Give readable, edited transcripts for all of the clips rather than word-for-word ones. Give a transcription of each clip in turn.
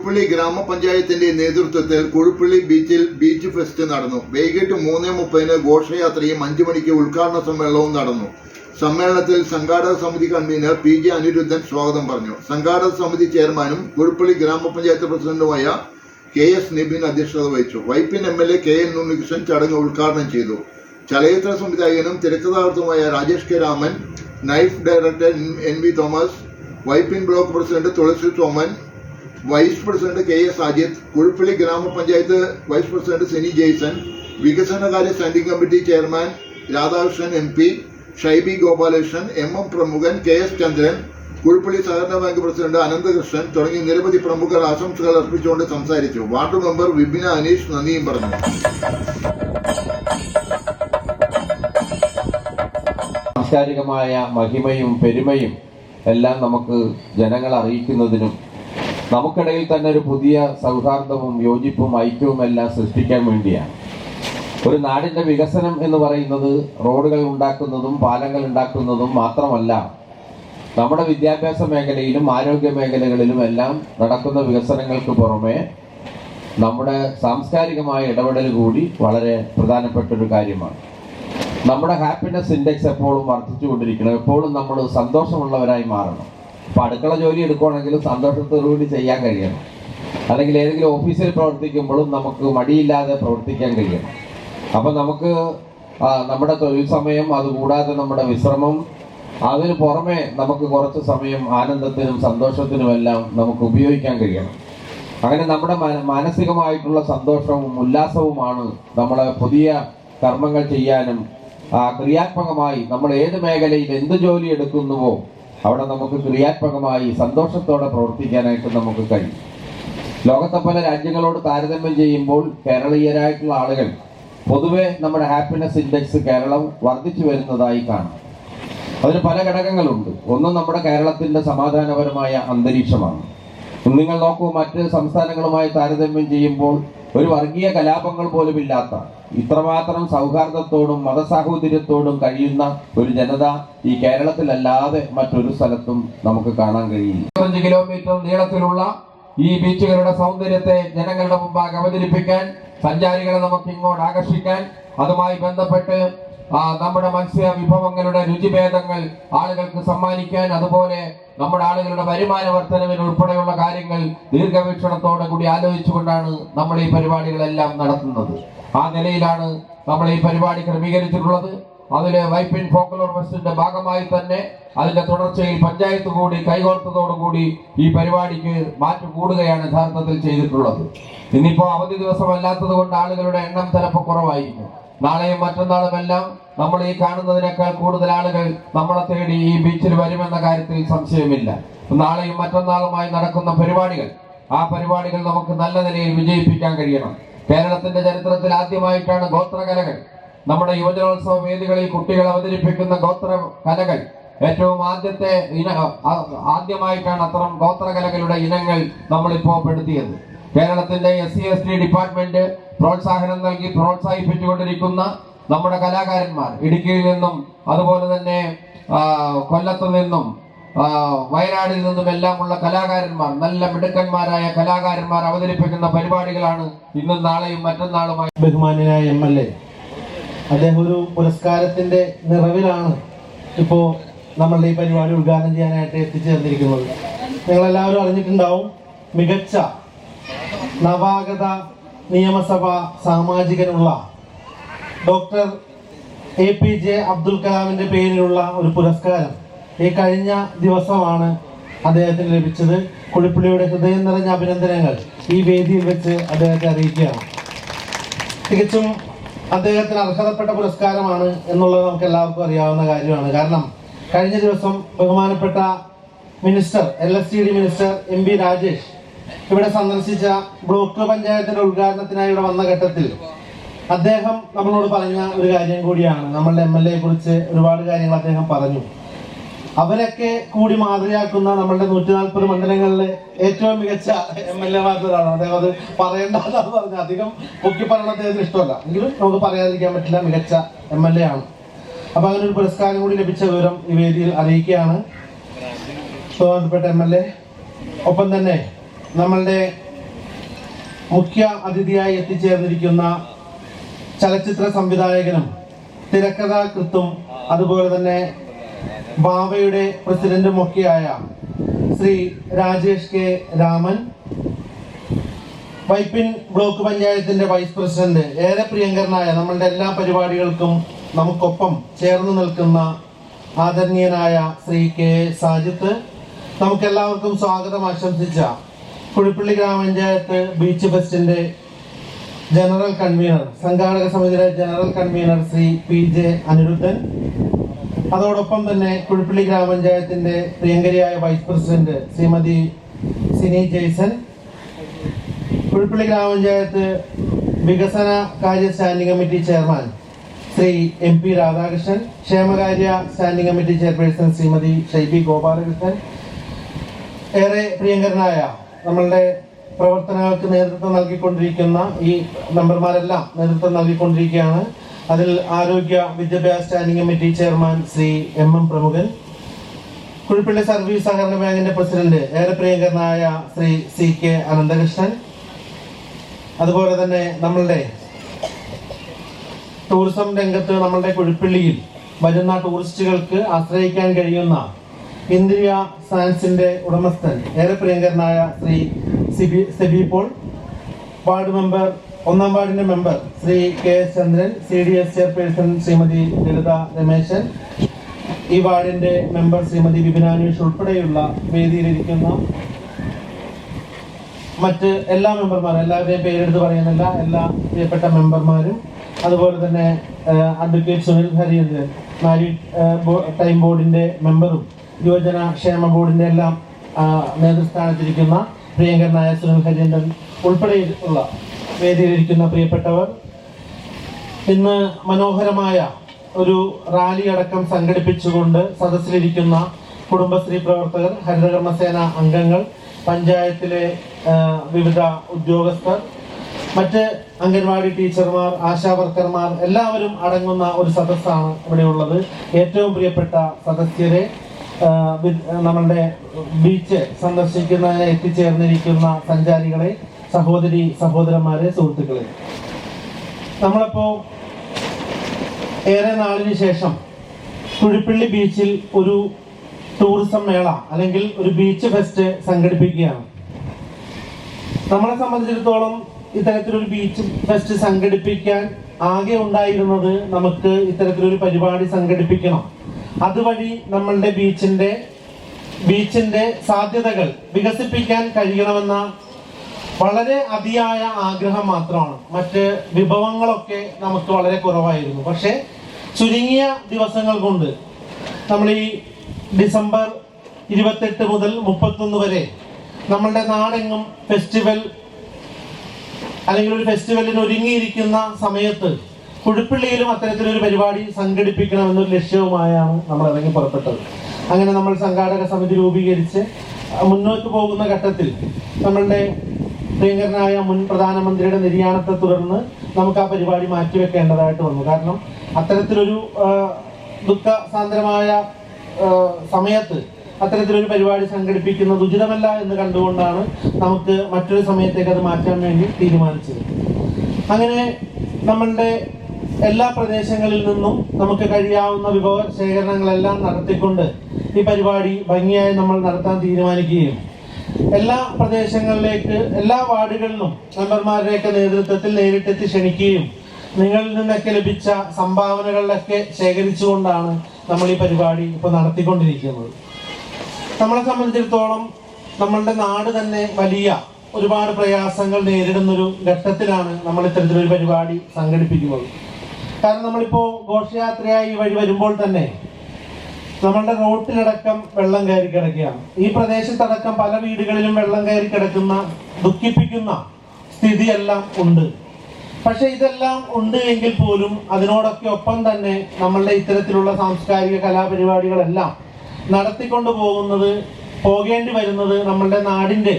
കുഴുപ്പള്ളി ഗ്രാമപഞ്ചായത്തിന്റെ നേതൃത്വത്തിൽ കുഴുപ്പള്ളി ബീച്ചിൽ ബീച്ച് ഫെസ്റ്റ് നടന്നു. വൈകിട്ട് 3:30 ഘോഷയാത്രയും 5 മണിക്ക് ഉദ്ഘാടന സമ്മേളനവും നടന്നു. സമ്മേളനത്തിൽ സംഘാടക സമിതി കൺവീനർ PJ അനിരുദ്ധൻ സ്വാഗതം പറഞ്ഞു. സംഘാടക സമിതി ചെയർമാനും കുഴുപ്പള്ളി ഗ്രാമപഞ്ചായത്ത് പ്രസിഡന്റുമായ KS നിബിൻ അധ്യക്ഷത വഹിച്ചു. വൈപ്പിൻ MLA KN ഉണ്ണികൃഷ്ണൻ ചടങ്ങ് ഉദ്ഘാടനം ചെയ്തു. ചലച്ചിത്ര സംവിധായകനും തിരക്കഥാകൃത്തുമായ രാജേഷ് K. രാമൻ, നൈഫ് director NV Thomas, Vypin block president Thulasi Soman, vice president KS Ajith, Kuzhuppilly ഗ്രാമപഞ്ചായത്ത് വൈസ് പ്രസിഡന്റ് സെനി ജെയ്സൺ, വികസനകാര്യ standing committee chairman Radhakrishnan MP, Shaibi Gopalakrishnan, MM Pramukhan KS Chandran, Kuzhuppilly സഹകരണ ബാങ്ക് പ്രസിഡന്റ് അനന്തകൃഷ്ണൻ തുടങ്ങി നിരവധി പ്രമുഖർ ആശംസകൾ അർപ്പിച്ചുകൊണ്ട് സംസാരിച്ചു. വാർഡ് മെമ്പർ വിപിന അനീഷ് നന്ദിയും പറഞ്ഞു. സാംസ്കാരികമായ മഹിമയും പെരുമയും എല്ലാം നമുക്ക് ജനങ്ങളെ അറിയിക്കുന്നതിനും നമുക്കിടയിൽ തന്നെ ഒരു പുതിയ സൗഹാർദ്ദവും യോജിപ്പും ഐക്യവും എല്ലാം സൃഷ്ടിക്കാൻ വേണ്ടിയാണ്. ഒരു നാടിൻ്റെ വികസനം എന്ന് പറയുന്നത് റോഡുകൾ ഉണ്ടാക്കുന്നതും പാലങ്ങൾ ഉണ്ടാക്കുന്നതും മാത്രമല്ല, നമ്മുടെ വിദ്യാഭ്യാസ മേഖലയിലും ആരോഗ്യ മേഖലകളിലും എല്ലാം നടക്കുന്ന വികസനങ്ങൾക്ക് പുറമെ നമ്മുടെ സാംസ്കാരികമായ ഇടപെടൽ കൂടി വളരെ പ്രധാനപ്പെട്ടൊരു കാര്യമാണ്. നമ്മുടെ ഹാപ്പിനെസ് ഇൻഡെക്സ് എപ്പോഴും വർദ്ധിച്ചുകൊണ്ടിരിക്കണം. എപ്പോഴും നമ്മൾ സന്തോഷമുള്ളവരായി മാറണം. അപ്പോൾ അടുക്കള ജോലി എടുക്കുകയാണെങ്കിലും സന്തോഷത്തോടുകൂടി ചെയ്യാൻ കഴിയണം. അല്ലെങ്കിൽ ഏതെങ്കിലും ഓഫീസിൽ പ്രവർത്തിക്കുമ്പോഴും നമുക്ക് മടിയില്ലാതെ പ്രവർത്തിക്കാൻ കഴിയണം. അപ്പം നമുക്ക് നമ്മുടെ തൊഴിൽ സമയം, അതുകൂടാതെ നമ്മുടെ വിശ്രമം, അതിന് പുറമെ നമുക്ക് കുറച്ച് സമയം ആനന്ദത്തിനും സന്തോഷത്തിനുമെല്ലാം നമുക്ക് ഉപയോഗിക്കാൻ കഴിയണം. അങ്ങനെ നമ്മുടെ മാനസികമായിട്ടുള്ള സന്തോഷവും ഉല്ലാസവുമാണ് നമ്മളെ പുതിയ കർമ്മങ്ങൾ ചെയ്യാനും ക്രിയാത്മകമായി നമ്മൾ ഏത് മേഖലയിൽ എന്ത് ജോലി എടുക്കുന്നുവോ അവിടെ നമുക്ക് ക്രിയാത്മകമായി സന്തോഷത്തോടെ പ്രവർത്തിക്കാനായിട്ട് നമുക്ക് കഴിയും. ലോകത്തെ പല രാജ്യങ്ങളോട് താരതമ്യം ചെയ്യുമ്പോൾ കേരളീയരായിട്ടുള്ള ആളുകൾ പൊതുവെ നമ്മുടെ ഹാപ്പിനെസ് ഇൻഡെക്സ് കേരളം വർദ്ധിച്ചു വരുന്നതായി കാണാം. അതിന് പല ഘടകങ്ങളുണ്ട്. ഒന്ന്, നമ്മുടെ കേരളത്തിൻ്റെ സമാധാനപരമായ അന്തരീക്ഷമാണ്. നിങ്ങൾ നോക്കൂ, മറ്റ് സംസ്ഥാനങ്ങളുമായി താരതമ്യം ചെയ്യുമ്പോൾ ഒരു വർഗീയ കലാപങ്ങൾ പോലും ഇല്ലാത്ത, ഇത്രമാത്രം സൗഹാർദ്ദത്തോടും മതസാഹോദര്യത്തോടും കഴിയുന്ന ഒരു ജനത ഈ കേരളത്തിലല്ലാതെ മറ്റൊരു സ്ഥലത്തും നമുക്ക് കാണാൻ കഴിയില്ല. 5 കിലോമീറ്റർ നീളത്തിലുള്ള ഈ ബീച്ചുകളുടെ സൗന്ദര്യത്തെ ജനങ്ങളുടെ മുമ്പാകെ അവതരിപ്പിക്കാൻ, സഞ്ചാരികളെ നമുക്ക് ഇങ്ങോട്ട് ആകർഷിക്കാൻ, അതുമായി ബന്ധപ്പെട്ട് നമ്മുടെ മത്സ്യ വിഭവങ്ങളുടെ രുചിഭേദങ്ങൾ ആളുകൾക്ക് സമ്മാനിക്കാൻ, അതുപോലെ നമ്മുടെ ആളുകളുടെ വരുമാന വർധനവിന് ഉൾപ്പെടെയുള്ള കാര്യങ്ങൾ ദീർഘവീക്ഷണത്തോടെ കൂടി ആലോചിച്ചുകൊണ്ടാണ് നമ്മൾ ഈ പരിപാടികളെല്ലാം നടത്തുന്നത്. ആ നിലയിലാണ് നമ്മൾ ഈ പരിപാടി ക്രമീകരിച്ചിട്ടുള്ളത്. അതിൽ വൈപ്പിൻ ഫോക്ലോർ ഫെസ്റ്റിന്റെ ഭാഗമായി തന്നെ അതിന്റെ തുടർച്ചയിൽ പഞ്ചായത്ത് കൂടി കൈകോർത്തതോടുകൂടി ഈ പരിപാടിക്ക് മാറ്റം കൂടുകയാണ് യഥാർത്ഥത്തിൽ ചെയ്തിട്ടുള്ളത്. ഇന്നിപ്പോ അവധി ദിവസമല്ലാത്തത് കൊണ്ട് ആളുകളുടെ എണ്ണം ചിലപ്പോൾ കുറവായിരിക്കും. നാളെയും മറ്റന്നാളുമെല്ലാം നമ്മൾ ഈ കാണുന്നതിനേക്കാൾ കൂടുതൽ ആളുകൾ നമ്മളെ തേടി ഈ ബീച്ചിൽ വരുമെന്ന കാര്യത്തിൽ സംശയമില്ല. നാളെയും മറ്റന്നാളുമായി നടക്കുന്ന പരിപാടികൾ, ആ പരിപാടികൾ നമുക്ക് നല്ല നിലയിൽ വിജയിപ്പിക്കാൻ കഴിയണം. കേരളത്തിന്റെ ചരിത്രത്തിൽ ആദ്യമായിട്ടാണ് ഗോത്രകലകൾ, നമ്മുടെ യുവജനോത്സവ വേദികളിൽ കുട്ടികൾ അവതരിപ്പിക്കുന്ന ഗോത്ര കലകൾ, ഏറ്റവും ആദ്യമായിട്ടാണ് അത്തരം ഗോത്രകലകളുടെ ഇനങ്ങൾ നമ്മളിപ്പോൾ പെടുത്തിയത്. കേരളത്തിന്റെ SC/ST ഡിപ്പാർട്ട്മെന്റ് പ്രോത്സാഹനം നൽകി പ്രോത്സാഹിപ്പിച്ചുകൊണ്ടിരിക്കുന്ന നമ്മുടെ കലാകാരന്മാർ, ഇടുക്കിയിൽ നിന്നും അതുപോലെ തന്നെ കൊല്ലത്തു നിന്നും വയനാടിൽ നിന്നും എല്ലാമുള്ള കലാകാരന്മാർ, നല്ല മിടുക്കന്മാരായ കലാകാരന്മാർ അവതരിപ്പിക്കുന്ന പരിപാടികളാണ് ഇന്നും നാളെയും മറ്റന്നാളുമായി. ബഹുമാന്യനായ MLA അദ്ദേഹം ഒരു പുരസ്കാരത്തിന്റെ നിറവിലാണ് ഇപ്പോൾ നമ്മളുടെ ഈ പരിപാടി ഉദ്ഘാടനം ചെയ്യാനായിട്ട് എത്തിച്ചേർന്നിരിക്കുന്നത്. നിങ്ങളെല്ലാവരും അറിഞ്ഞിട്ടുണ്ടാവും, മികച്ച നവാഗത നിയമസഭാ സാമാജികനുള്ള ഡോക്ടർ APJ അബ്ദുൽ കലാമിന്റെ പേരിലുള്ള ഒരു പുരസ്കാരം ഈ കഴിഞ്ഞ ദിവസമാണ് അദ്ദേഹത്തിന് ലഭിച്ചത്. കുഴുപ്പള്ളിയുടെ ഹൃദയം നിറഞ്ഞ അഭിനന്ദനങ്ങൾ ഈ വേദിയിൽ വെച്ച് അദ്ദേഹത്തെ അറിയിക്കുകയാണ്. തികച്ചും അദ്ദേഹത്തിന് അർഹതപ്പെട്ട പുരസ്കാരമാണ് എന്നുള്ളത് നമുക്ക് എല്ലാവർക്കും അറിയാവുന്ന കാര്യമാണ്. കാരണം കഴിഞ്ഞ ദിവസം ബഹുമാനപ്പെട്ട minister, LSTD minister MP Rajesh ഇവിടെ സന്ദർശിച്ച ബ്ലോക്ക് പഞ്ചായത്തിന്റെ ഉദ്ഘാടനത്തിനായി ഇവിടെ വന്ന ഘട്ടത്തിൽ അദ്ദേഹം നമ്മളോട് പറഞ്ഞ ഒരു കാര്യം കൂടിയാണ്. നമ്മളുടെ MLA കുറിച്ച് ഒരുപാട് കാര്യങ്ങൾ അദ്ദേഹം പറഞ്ഞു. അവരൊക്കെ കൂടി മാതൃകയാക്കുന്ന നമ്മളുടെ 140 മണ്ഡലങ്ങളിലെ ഏറ്റവും മികച്ച MLA-മാർക്കൊരാണ് അദ്ദേഹം. അത് പറയേണ്ടതാണ് പറഞ്ഞു, അധികം പൊക്കി പറയണത് അദ്ദേഹത്തിന് ഇഷ്ടമല്ല, എങ്കിലും നമുക്ക് പറയാതിരിക്കാൻ പറ്റില്ല, മികച്ച MLA ആണ്. അപ്പൊ അങ്ങനെ ഒരു പുരസ്കാരം കൂടി ലഭിച്ച വിവരം ഈ വേദിയിൽ അറിയിക്കുകയാണ് ബഹുമാനപ്പെട്ട MLA. ഒപ്പം തന്നെ നമ്മളുടെ മുഖ്യ അതിഥിയായി എത്തിച്ചേർന്നിരിക്കുന്ന ചലച്ചിത്ര സംവിധായകനും തിരക്കഥാകൃത്തും അതുപോലെ തന്നെ ബാവയുടെ പ്രസിഡന്റും ഒക്കെയായ ശ്രീ രാജേഷ് കെ രാമൻ, വൈപ്പിൻ ബ്ലോക്ക് പഞ്ചായത്തിന്റെ വൈസ് പ്രസിഡന്റ്, ഏറെ പ്രിയങ്കരനായ നമ്മളുടെ എല്ലാ പരിപാടികൾക്കും നമുക്കൊപ്പം ചേർന്ന് നിൽക്കുന്ന ആദരണീയനായ ശ്രീ കെ സാജിത്ത്, നമുക്കെല്ലാവർക്കും സ്വാഗതം ആശംസിച്ച കുഴിപ്പള്ളി ഗ്രാമപഞ്ചായത്ത് ബീച്ച് ഫെസ്റ്റിന്റെ ജനറൽ കൺവീനർ, സംഘാടക സമിതിയുടെ general convener Shri PJ Aniruddhan, അതോടൊപ്പം തന്നെ കുഴിപ്പള്ളി ഗ്രാമപഞ്ചായത്തിന്റെ പ്രിയങ്കരിയായ വൈസ് പ്രസിഡന്റ് ശ്രീമതി സിനി ജെയ്സൺ, കുഴിപ്പള്ളി ഗ്രാമപഞ്ചായത്ത് വികസന കാര്യ standing committee chairman Shri MP Radhakrishnan, ക്ഷേമകാര്യ standing committee chairperson Shrimati Shaibi Gopalakrishnan, ഏറെ പ്രിയങ്കരനായ നമ്മളുടെ പ്രവർത്തനങ്ങൾക്ക് നേതൃത്വം നൽകിക്കൊണ്ടിരിക്കുന്ന ഈ മെമ്പർമാരെല്ലാം നേതൃത്വം നൽകിക്കൊണ്ടിരിക്കുകയാണ്. അതിൽ ആരോഗ്യ വിദ്യാഭ്യാസ standing committee chairman Shri MM Pramukhan, Kuzhippilly service സഹകരണ ബാങ്കിന്റെ പ്രസിഡന്റ് ഏറെ പ്രിയങ്കരനായ ശ്രീ CK അനന്തകൃഷ്ണൻ, അതുപോലെ തന്നെ നമ്മളുടെ ടൂറിസം രംഗത്ത് നമ്മളുടെ കുഴിപ്പള്ളിയിൽ വരുന്ന ടൂറിസ്റ്റുകൾക്ക് ആശ്രയിക്കാൻ കഴിയുന്ന ഇന്ദ്രിയ സയൻസിന്റെ ഉടമസ്ഥൻ ഏറെ പ്രിയങ്കരനായ ശ്രീ സെബി പോൾ, വാർഡ് മെമ്പർ, 1-ാം വാർഡിന്റെ member Shri KS Chandran, CDS chairperson Shrimati Lalitha Rameshan, ഈ വാർഡിന്റെ മെമ്പർ ശ്രീമതി വിപിനാനീഷ് ഉൾപ്പെടെയുള്ള വേദിയിലിരിക്കുന്ന മറ്റ് എല്ലാ മെമ്പർമാരും, എല്ലാവരുടെയും പേരെടുത്ത് പറയുന്നില്ല, എല്ലാ പ്രിയപ്പെട്ട മെമ്പർമാരും, അതുപോലെ തന്നെ advocate Sunil Harindran, married time ബോർഡിന്റെ മെമ്പറും യുവജന ക്ഷേമ ബോർഡിന്റെ എല്ലാം നേതൃസ്ഥാനത്തിരിക്കുന്ന പ്രിയങ്കരനായ സുനിൽ ഹരീന്ദ്രൻ ഉൾപ്പെടെയുള്ള വേദിയിലിരിക്കുന്ന പ്രിയപ്പെട്ടവർ, ഇന്ന് മനോഹരമായ ഒരു റാലി അടക്കം സംഘടിപ്പിച്ചുകൊണ്ട് സദസ്സിലിരിക്കുന്ന കുടുംബശ്രീ പ്രവർത്തകർ, ഹരിതകർമ്മസേന അംഗങ്ങൾ, പഞ്ചായത്തിലെ വിവിധ ഉദ്യോഗസ്ഥർ, മറ്റ് അംഗൻവാടി ടീച്ചർമാർ, ആശാ വർക്കർമാർ എല്ലാവരും അടങ്ങുന്ന ഒരു സദസ്സാണ് ഇവിടെയുള്ളത്. ഏറ്റവും പ്രിയപ്പെട്ട സദസ്യരെ, നമ്മളുടെ ബീച്ച് സന്ദർശിക്കുന്നതിന് എത്തിച്ചേർന്നിരിക്കുന്ന സഞ്ചാരികളെ, സഹോദരി സഹോദരന്മാരെ, സുഹൃത്തുക്കളെ, നമ്മളിപ്പോ ഏറെ നാളിന് ശേഷം കുഴിപ്പള്ളി ബീച്ചിൽ ഒരു ടൂറിസം മേള അല്ലെങ്കിൽ ഒരു ബീച്ച് ഫെസ്റ്റ് സംഘടിപ്പിക്കുകയാണ്. നമ്മളെ സംബന്ധിച്ചിടത്തോളം ഇത്തരത്തിലൊരു ബീച്ച് ഫെസ്റ്റ് സംഘടിപ്പിക്കാൻ ആകെ ഉണ്ടായിരുന്നത് നമുക്ക് ഇത്തരത്തിലൊരു പരിപാടി സംഘടിപ്പിക്കണം, അതുവഴി നമ്മളുടെ ബീച്ചിന്റെ സാധ്യതകൾ വികസിപ്പിക്കാൻ കഴിയണമെന്ന വളരെ അതിയായ ആഗ്രഹം മാത്രമാണ്. മറ്റ് വിഭവങ്ങളൊക്കെ നമുക്ക് വളരെ കുറവായിരുന്നു. പക്ഷെ ചുരുങ്ങിയ ദിവസങ്ങൾ കൊണ്ട് നമ്മൾ ഈ ഡിസംബർ 28 മുതൽ 31 വരെ നമ്മളുടെ നാടെങ്ങും ഫെസ്റ്റിവൽ അല്ലെങ്കിൽ ഒരു ഫെസ്റ്റിവലിന് ഒരുങ്ങിയിരിക്കുന്ന സമയത്ത് കുഴിപ്പള്ളിയിലും അത്തരത്തിലൊരു പരിപാടി സംഘടിപ്പിക്കണമെന്നൊരു ലക്ഷ്യവുമായാണ് നമ്മൾ ഇറങ്ങി പുറപ്പെട്ടത്. അങ്ങനെ നമ്മൾ സംഘാടക സമിതി രൂപീകരിച്ച് മുന്നോട്ട് പോകുന്ന ഘട്ടത്തിൽ നമ്മളുടെ പ്രിയങ്കരനായ മുൻ പ്രധാനമന്ത്രിയുടെ നിര്യാണത്തെ തുടർന്ന് നമുക്ക് ആ പരിപാടി മാറ്റിവെക്കേണ്ടതായിട്ട് വന്നു. കാരണം അത്തരത്തിലൊരു ദുഃഖസാന്ദ്രമായ സമയത്ത് അത്തരത്തിലൊരു പരിപാടി സംഘടിപ്പിക്കുന്നത് ഉചിതമല്ല എന്ന് കണ്ടുകൊണ്ടാണ് നമുക്ക് മറ്റൊരു സമയത്തേക്ക് അത് മാറ്റാൻ വേണ്ടി തീരുമാനിച്ചത്. അങ്ങനെ നമ്മളുടെ എല്ലാ പ്രദേശങ്ങളിൽ നിന്നും നമുക്ക് കഴിയാവുന്ന വിഭവ ശേഖരണങ്ങളെല്ലാം നടത്തിക്കൊണ്ട് ഈ പരിപാടി ഭംഗിയായി നമ്മൾ നടത്താൻ തീരുമാനിക്കുകയും എല്ലാ പ്രദേശങ്ങളിലേക്ക്, എല്ലാ വാർഡുകളിലും മെമ്പർമാരുടെയൊക്കെ നേതൃത്വത്തിൽ നേരിട്ടെത്തി ക്ഷണിക്കുകയും നിങ്ങളിൽ നിന്നൊക്കെ ലഭിച്ച സംഭാവനകളിലൊക്കെ ശേഖരിച്ചുകൊണ്ടാണ് നമ്മൾ ഈ പരിപാടി ഇപ്പോൾ നടത്തിക്കൊണ്ടിരിക്കുന്നത്. നമ്മളെ സംബന്ധിച്ചിടത്തോളം നമ്മളുടെ നാട് തന്നെ വലിയ ഒരുപാട് പ്രയാസങ്ങൾ നേരിടുന്നൊരു ഘട്ടത്തിലാണ് നമ്മൾ ഇത്തരത്തിലൊരു പരിപാടി സംഘടിപ്പിക്കുന്നത്. കാരണം നമ്മളിപ്പോൾ ഘോഷയാത്രയായി ഈ വഴി വരുമ്പോൾ തന്നെ നമ്മളുടെ റോട്ടിലടക്കം വെള്ളം കയറി കിടക്കുകയാണ്. ഈ പ്രദേശത്തടക്കം പല വീടുകളിലും വെള്ളം കയറി കിടക്കുന്ന ദുഃഖിപ്പിക്കുന്ന സ്ഥിതിയെല്ലാം ഉണ്ട്. പക്ഷെ ഇതെല്ലാം ഉണ്ട് എങ്കിൽ പോലും അതിനോടൊക്കെ ഒപ്പം തന്നെ നമ്മളുടെ ഇത്തരത്തിലുള്ള സാംസ്കാരിക കലാപരിപാടികളെല്ലാം നടത്തിക്കൊണ്ടു പോകേണ്ടി വരുന്നത് നമ്മളുടെ നാടിന്റെ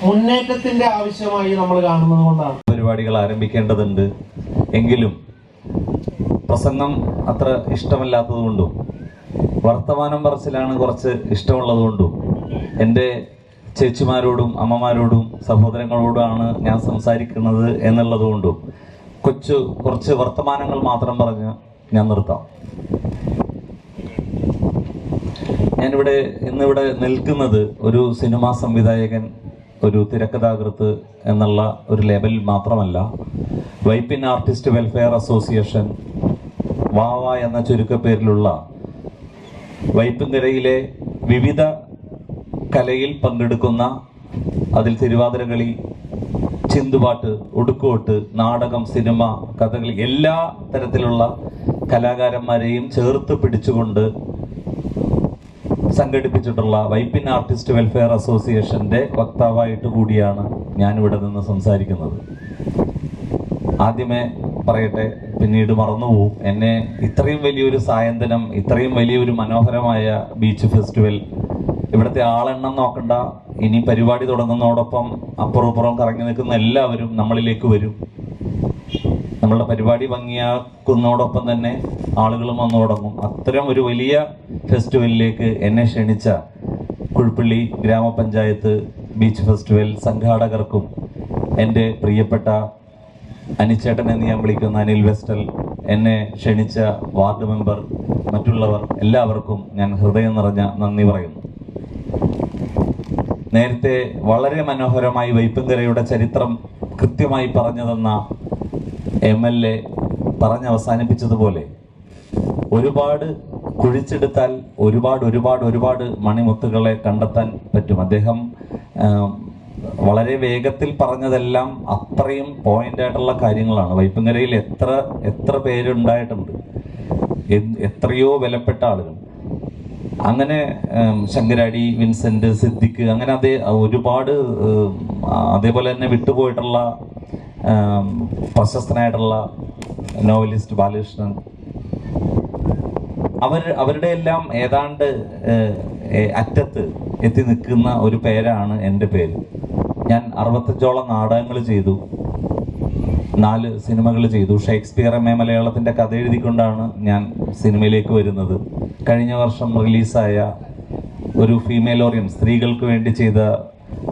മുന്നേറ്റത്തിന്റെ ആവശ്യമായി നമ്മൾ കാണുന്നത് കൊണ്ടാണ്. പരിപാടികൾ ആരംഭിക്കേണ്ടതുണ്ട്. എങ്കിലും പ്രസംഗം അത്ര ഇഷ്ടമല്ലാത്തതുകൊണ്ടും വർത്തമാനം പറച്ചിലാണ് കുറച്ച് ഇഷ്ടമുള്ളതുകൊണ്ടും എൻ്റെ ചേച്ചിമാരോടും അമ്മമാരോടും സഹോദരങ്ങളോടാണ് ഞാൻ സംസാരിക്കുന്നത് എന്നുള്ളതുകൊണ്ടും കുറച്ച് വർത്തമാനങ്ങൾ മാത്രം പറഞ്ഞ് ഞാൻ നിർത്താം. ഇന്നിവിടെ നിൽക്കുന്നത് ഒരു സിനിമാ സംവിധായകൻ, ഒരു തിരക്കഥാകൃത്ത് എന്നുള്ള ഒരു ലെവലിൽ മാത്രമല്ല, വൈപ്പിൻ ആർട്ടിസ്റ്റ് വെൽഫെയർ അസോസിയേഷൻ വാവ എന്ന ചുരുക്കപ്പേരിലുള്ള വൈപ്പിൻകരയിലെ വിവിധ കലയിൽ പങ്കെടുക്കുന്ന, അതിൽ തിരുവാതിരകളി, ചിന്തുപാട്ട്, ഉടുക്കുവോട്ട്, നാടകം, സിനിമ, കഥകളി, എല്ലാ തരത്തിലുള്ള കലാകാരന്മാരെയും ചേർത്ത് പിടിച്ചുകൊണ്ട് സംഘടിപ്പിച്ചിട്ടുള്ള വൈപ്പിൻ ആർട്ടിസ്റ്റ് വെൽഫെയർ അസോസിയേഷന്റെ വക്താവായിട്ട് കൂടിയാണ് ഞാനിവിടെ നിന്ന് സംസാരിക്കുന്നത്. ആദ്യമേ പറയട്ടെ, പിന്നീട് മറന്നുപോകും. എന്നെ ഇത്രയും വലിയൊരു സായന്തനം, ഇത്രയും വലിയൊരു മനോഹരമായ ബീച്ച് ഫെസ്റ്റിവൽ, ഇവിടുത്തെ ആളെണ്ണം നോക്കണ്ട, ഇനി പരിപാടി തുടങ്ങുന്നതോടൊപ്പം അപ്പുറം കറങ്ങി നിൽക്കുന്ന എല്ലാവരും നമ്മളിലേക്ക് വരും. നമ്മളുടെ പരിപാടി ഭംഗിയാക്കുന്നതോടൊപ്പം തന്നെ ആളുകളും വന്നു തുടങ്ങും. അത്തരം ഒരു വലിയ ഫെസ്റ്റിവലിലേക്ക് എന്നെ ക്ഷണിച്ച കുഴുപ്പള്ളി ഗ്രാമപഞ്ചായത്ത് ബീച്ച് ഫെസ്റ്റിവൽ സംഘാടകർക്കും, എൻ്റെ പ്രിയപ്പെട്ട അനിച്ചേട്ടൻ എന്ന് ഞാൻ വിളിക്കുന്ന അനിൽ വെസ്റ്റൽ, എന്നെ ക്ഷണിച്ച വാർഡ് മെമ്പർ, മറ്റുള്ളവർ എല്ലാവർക്കും ഞാൻ ഹൃദയം നിറഞ്ഞ നന്ദി പറയുന്നു. നേരത്തെ വളരെ മനോഹരമായി വൈപ്പിൻകരയുടെ ചരിത്രം കൃത്യമായി പറഞ്ഞു തന്ന MLA പറഞ്ഞവസാനിപ്പിച്ചതുപോലെ, ഒരുപാട് കുഴിച്ചെടുത്താൽ ഒരുപാട് മണിമുത്തുകളെ കണ്ടെത്താൻ പറ്റും. അദ്ദേഹം വളരെ വേഗത്തിൽ പറഞ്ഞതെല്ലാം അത്രയും പോയിന്റായിട്ടുള്ള കാര്യങ്ങളാണ്. വൈപ്പിൻകരയിൽ എത്ര പേരുണ്ടായിട്ടുണ്ട്, എത്രയോ വിലപ്പെട്ട ആളുകൾ. അങ്ങനെ ശങ്കരാടി, വിൻസെന്റ്, സിദ്ദിഖ്, അങ്ങനെ ഒരുപാട്, അതേപോലെ തന്നെ വിട്ടുപോയിട്ടുള്ള പ്രശസ്തനായിട്ടുള്ള നോവലിസ്റ്റ് ബാലകൃഷ്ണൻ, അവരുടെ എല്ലാം ഏതാണ്ട് അറ്റത്ത് എത്തി നിൽക്കുന്ന ഒരു പേരാണ് എൻ്റെ പേര്. ഞാൻ 65ഓളം നാടകങ്ങൾ ചെയ്തു, 4 സിനിമകൾ ചെയ്തു. ഷേക്സ്പിയർ MA മലയാളത്തിൻ്റെ കഥ എഴുതിക്കൊണ്ടാണ് ഞാൻ സിനിമയിലേക്ക് വരുന്നത്. കഴിഞ്ഞ വർഷം റിലീസായ ഒരു ഫീമെയിൽ ഓറിയൻറ്റ്, സ്ത്രീകൾക്ക് വേണ്ടി ചെയ്ത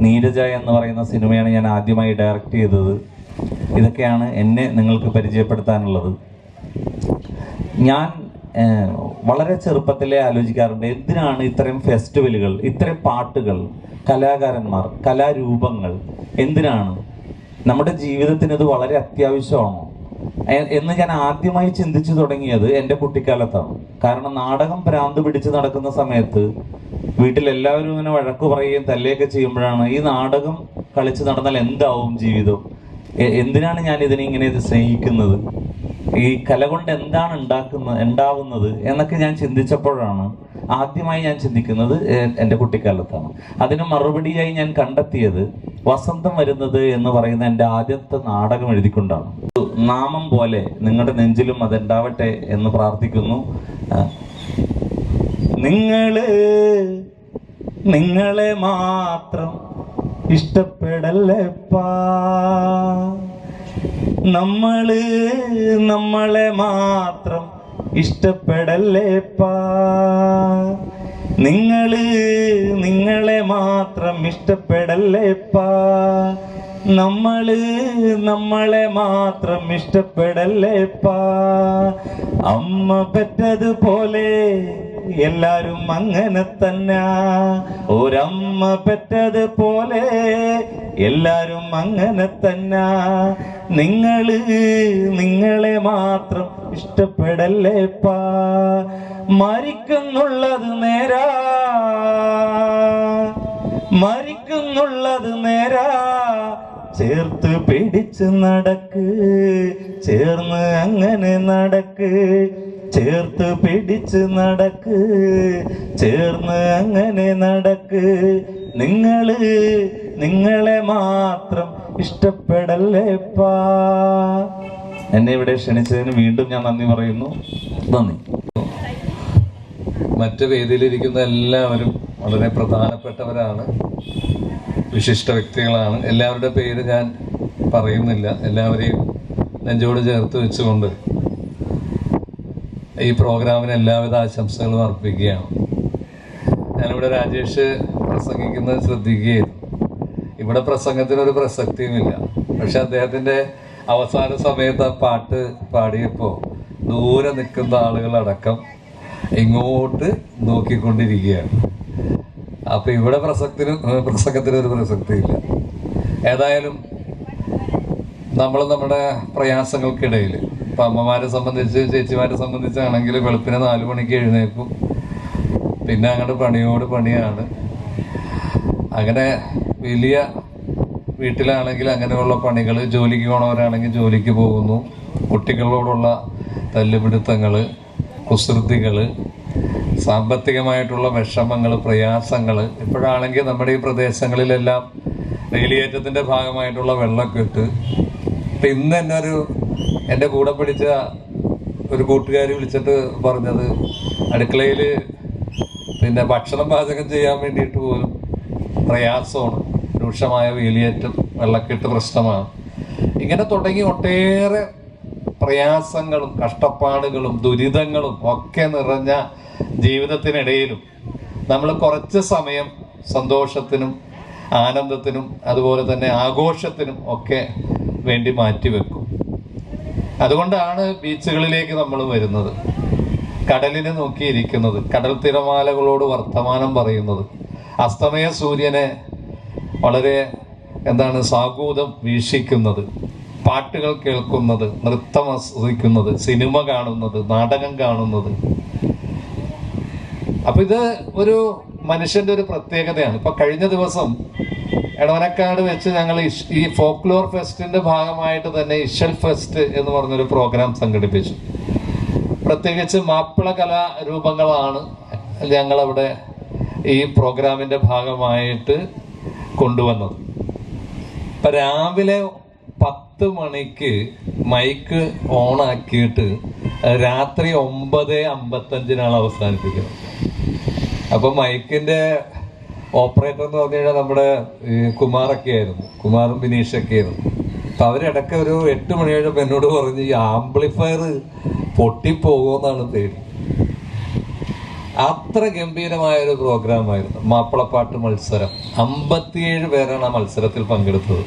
നീരജ എന്ന് പറയുന്ന സിനിമയാണ് ഞാൻ ആദ്യമായി ഡയറക്റ്റ് ചെയ്തത്. ഇതൊക്കെയാണ് എന്നെ നിങ്ങൾക്ക് പരിചയപ്പെടുത്താനുള്ളത്. ഞാൻ വളരെ ചെറുപ്പത്തിലേ ആലോചിക്കാറുണ്ട്, എന്തിനാണ് ഇത്രയും ഫെസ്റ്റിവലുകൾ, ഇത്രയും പാട്ടുകൾ, കലാകാരന്മാർ, കലാരൂപങ്ങൾ, എന്തിനാണ് നമ്മുടെ ജീവിതത്തിന് ഇത് വളരെ അത്യാവശ്യമാണോ എന്ന് ഞാൻ ആദ്യമായി ചിന്തിച്ചു തുടങ്ങിയത് എൻ്റെ കുട്ടിക്കാലത്താണ്. കാരണം നാടകം ഭ്രാന്ത് പിടിച്ച് നടക്കുന്ന സമയത്ത് വീട്ടിലെല്ലാവരും ഇങ്ങനെ വഴക്ക് പറയുകയും തല്ലുകയൊക്കെ ചെയ്യുമ്പോഴാണ് ഈ നാടകം കളിച്ച് നടന്നാൽ എന്താവും ജീവിതം, എന്തിനാണ് ഞാൻ ഇതിനെ ഇങ്ങനെ സ്നേഹിക്കുന്നത്, ഈ കല കൊണ്ട് എന്താണ് ഉണ്ടാവുന്നത് എന്നൊക്കെ ഞാൻ ചിന്തിച്ചപ്പോഴാണ് ആദ്യമായി ഞാൻ ചിന്തിക്കുന്നത് എൻ്റെ കുട്ടിക്കാലത്താണ്. അതിന് മറുപടിയായി ഞാൻ കണ്ടെത്തിയത് വസന്തം വരുന്നത് എന്ന് പറയുന്ന എൻ്റെ ആദ്യത്തെ നാടകം എഴുതിക്കൊണ്ടാണ്. നാമം പോലെ നിങ്ങളുടെ നെഞ്ചിലും അതുണ്ടാവട്ടെ എന്ന് പ്രാർത്ഥിക്കുന്നു. നിങ്ങളെ മാത്രം ഇഷ്ടപ്പെടല്ലേപ്പാ, നമ്മളെ മാത്രം ഇഷ്ടപ്പെടല്ലേപ്പാ, നിങ്ങളെ മാത്രം ഇഷ്ടപ്പെടല്ലേപ്പാ, നമ്മളെ മാത്രം ഇഷ്ടപ്പെടല്ലേപ്പാ. അമ്മ പെറ്റതുപോലെ എല്ലാരും അങ്ങനെ തന്നെ, ഒരമ്മ പെറ്റതുപോലെ എല്ലാരും അങ്ങനെ തന്നെ. നിങ്ങളെ മാത്രം ഇഷ്ടപ്പെടല്ലേപ്പാ, മരിക്കുന്നുള്ളത് നേരാ, ചേർത്ത് പിടിച്ച് നടക്ക്, ചേർന്ന് അങ്ങനെ നടക്ക്, ചേർത്ത് പിടിച്ച് നടക്ക്, ചേർന്ന് അങ്ങനെ നടക്ക്. നിങ്ങളെ മാത്രം ഇഷ്ടപ്പെടല്ലേപ്പാ. എന്നെ ഇവിടെ ക്ഷണിച്ചതിന് വീണ്ടും ഞാൻ നന്ദി പറയുന്നു. നന്ദി. മറ്റ് വേദിയിലിരിക്കുന്ന എല്ലാവരും വളരെ പ്രധാനപ്പെട്ടവരാണ്, വിശിഷ്ട വ്യക്തികളാണ്. എല്ലാവരുടെ പേര് ഞാൻ പറയുന്നില്ല, എല്ലാവരെയും നെഞ്ചോട് ചേർത്ത് വെച്ചുകൊണ്ട് ഈ പ്രോഗ്രാമിന് എല്ലാവിധ ആശംസകളും അർപ്പിക്കുകയാണ്. ഞാനിവിടെ രാജേഷ് പ്രസംഗിക്കുന്നത് ശ്രദ്ധിക്കുകയായിരുന്നു. ഇവിടെ പ്രസംഗത്തിനൊരു പ്രസക്തിയുമില്ല. പക്ഷെ അദ്ദേഹത്തിൻ്റെ അവസാന സമയത്ത് ആ പാട്ട് പാടിയപ്പോൾ ദൂരെ നിൽക്കുന്ന ആളുകളടക്കം ഇങ്ങോട്ട് നോക്കിക്കൊണ്ടിരിക്കുകയാണ്. അപ്പം ഇവിടെ പ്രസംഗത്തിനൊരു പ്രസക്തിയില്ല. ഏതായാലും നമ്മൾ നമ്മുടെ പ്രയാസങ്ങൾക്കിടയിൽ ഇപ്പം അമ്മമാരെ സംബന്ധിച്ച് ചേച്ചിമാരെ സംബന്ധിച്ചാണെങ്കിൽ വെളുപ്പിനെ 4 മണിക്ക് എഴുന്നേൽക്കും, പിന്നെ അങ്ങോട്ട് പണിയോട് പണിയാണ്. അങ്ങനെ വലിയ വീട്ടിലാണെങ്കിൽ അങ്ങനെയുള്ള പണികൾ, ജോലിക്ക് പോണവരാണെങ്കിൽ ജോലിക്ക് പോകുന്നു, കുട്ടികളോടുള്ള തല്ലുപിടുത്തങ്ങൾ, കുസൃതികൾ, സാമ്പത്തികമായിട്ടുള്ള വിഷമങ്ങൾ, പ്രയാസങ്ങൾ. ഇപ്പോഴാണെങ്കിൽ നമ്മുടെ ഈ പ്രദേശങ്ങളിലെല്ലാം വേലിയേറ്റത്തിൻ്റെ ഭാഗമായിട്ടുള്ള വെള്ളക്കെട്ട്. ഇപ്പം ഇന്ന് തന്നെ എൻ്റെ കൂടെ പഠിച്ച ഒരു കൂട്ടുകാരി വിളിച്ചിട്ട് പറഞ്ഞത് അടുക്കളയിൽ പിന്നെ ഭക്ഷണം പാചകം ചെയ്യാൻ വേണ്ടിയിട്ട് പോലും പ്രയാസമാണ്. രൂക്ഷമായ വേലിയേറ്റം, വെള്ളക്കെട്ട് പ്രശ്നമാണ്. ഇങ്ങനെ തുടങ്ങി ഒട്ടേറെ പ്രയാസങ്ങളും കഷ്ടപ്പാടുകളും ദുരിതങ്ങളും ഒക്കെ നിറഞ്ഞ ജീവിതത്തിനിടയിലും നമ്മൾ കുറച്ച് സമയം സന്തോഷത്തിനും ആനന്ദത്തിനും അതുപോലെ തന്നെ ആഘോഷത്തിനും ഒക്കെ വേണ്ടി മാറ്റിവെക്കും. അതുകൊണ്ടാണ് ബീച്ചുകളിലേക്ക് നമ്മൾ വരുന്നത്, കടലിനെ നോക്കിയിരിക്കുന്നത്, കടൽ തിരമാലകളോട് വർത്തമാനം പറയുന്നത്, അസ്തമയ സൂര്യനെ വളരെ സാഗൂതം വീക്ഷിക്കുന്നത്, പാട്ടുകൾ കേൾക്കുന്നത്, നൃത്തം ആസ്വദിക്കുന്നത്, സിനിമ കാണുന്നത്, നാടകം കാണുന്നത്. അപ്പൊ ഇത് ഒരു മനുഷ്യന്റെ ഒരു പ്രത്യേകതയാണ്. ഇപ്പൊ കഴിഞ്ഞ ദിവസം എടവനക്കാട് വെച്ച് ഞങ്ങൾ ഈ ഫോക്ലോർ ഫെസ്റ്റിന്റെ ഭാഗമായിട്ട് തന്നെ ഇഷൽ ഫെസ്റ്റ് എന്ന് പറഞ്ഞൊരു പ്രോഗ്രാം സംഘടിപ്പിച്ചു. പ്രത്യേകിച്ച് മാപ്പിള കലാരൂപങ്ങളാണ് ഞങ്ങളവിടെ ഈ പ്രോഗ്രാമിന്റെ ഭാഗമായിട്ട് കൊണ്ടുവന്നത്. ഇപ്പൊ രാവിലെ 10 മണിക്ക് മൈക്ക് ഓണാക്കിയിട്ട് രാത്രി 9:55 അവസാനിപ്പിക്കുന്നത്. അപ്പൊ മൈക്കിന്റെ ഓപ്പറേറ്റർ എന്ന് പറഞ്ഞു കഴിഞ്ഞാൽ നമ്മുടെ കുമാറും ബിനീഷൊക്കെ ആയിരുന്നു. അപ്പൊ അവരിടയ്ക്ക് ഒരു 8 മണി കഴിഞ്ഞപ്പോൾ എന്നോട് പറഞ്ഞ് ഈ ആംപ്ലിഫയർ പൊട്ടിപ്പോകുമെന്നാണ് പേടി. അത്ര ഗംഭീരമായ ഒരു പ്രോഗ്രാമായിരുന്നു. മാപ്പിളപ്പാട്ട് മത്സരം. 57 പേരാണ് ആ മത്സരത്തിൽ പങ്കെടുത്തത്.